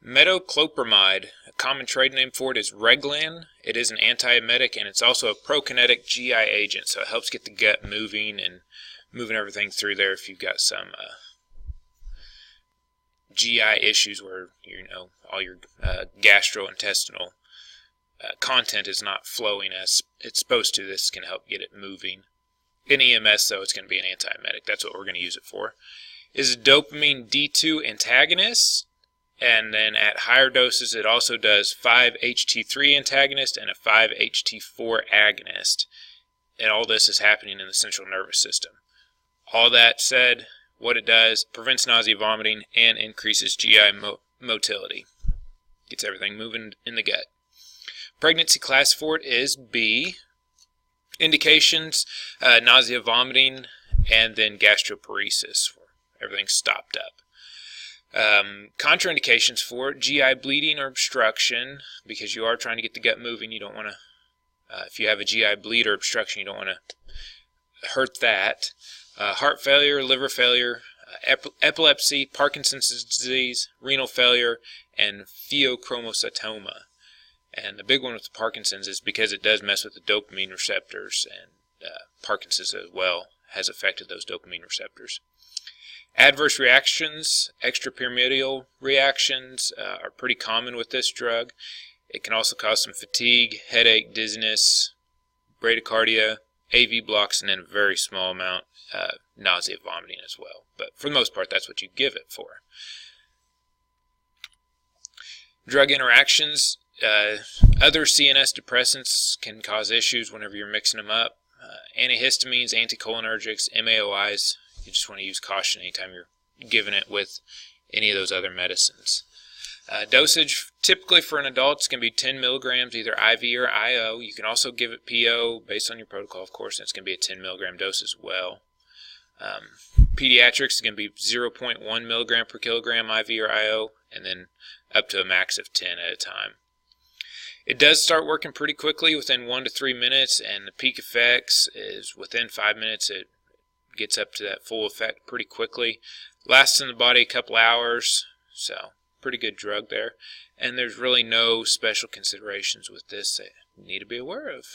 Metoclopramide, a common trade name for it is Reglan. It is an antiemetic and it's also a prokinetic GI agent, so it helps get the gut moving and moving everything through there if you've got some GI issues where all your gastrointestinal content is not flowing as it's supposed to. This can help get it moving. In EMS, though, it's going to be an antiemetic. That's what we're going to use it for. Is a dopamine D2 antagonist. And then at higher doses, it also does 5-HT3 antagonist and a 5-HT4 agonist. And all this is happening in the central nervous system. All that said, what it does, prevents nausea, vomiting, and increases GI motility. Gets everything moving in the gut. Pregnancy class for it is B. Indications, nausea, vomiting, and then gastroparesis. Everything's stopped up. Contraindications for it, GI bleeding or obstruction, because you are trying to get the gut moving. You don't want to, if you have a GI bleed or obstruction, you don't want to hurt that. Heart failure, liver failure, epilepsy, Parkinson's disease, renal failure, and pheochromocytoma. And the big one with the Parkinson's is because it does mess with the dopamine receptors, and Parkinson's as well has affected those dopamine receptors. Adverse reactions, extrapyramidal reactions are pretty common with this drug. It can also cause some fatigue, headache, dizziness, bradycardia, AV blocks, and then a very small amount nausea, vomiting as well. But for the most part, that's what you give it for. Drug interactions, other CNS depressants can cause issues whenever you're mixing them up. Antihistamines, anticholinergics, MAOIs. You just want to use caution anytime you're giving it with any of those other medicines. Dosage, typically for an adult, it's going to be 10 milligrams, either IV or IO. You can also give it PO based on your protocol, of course, and it's going to be a 10 milligram dose as well. Pediatrics is going to be 0.1 milligram per kilogram IV or IO, and then up to a max of 10 at a time. It does start working pretty quickly within 1 to 3 minutes, and the peak effects is within 5 minutes. It gets up to that full effect pretty quickly. Lasts in the body a couple hours, so pretty good drug there. And there's really no special considerations with this that you need to be aware of.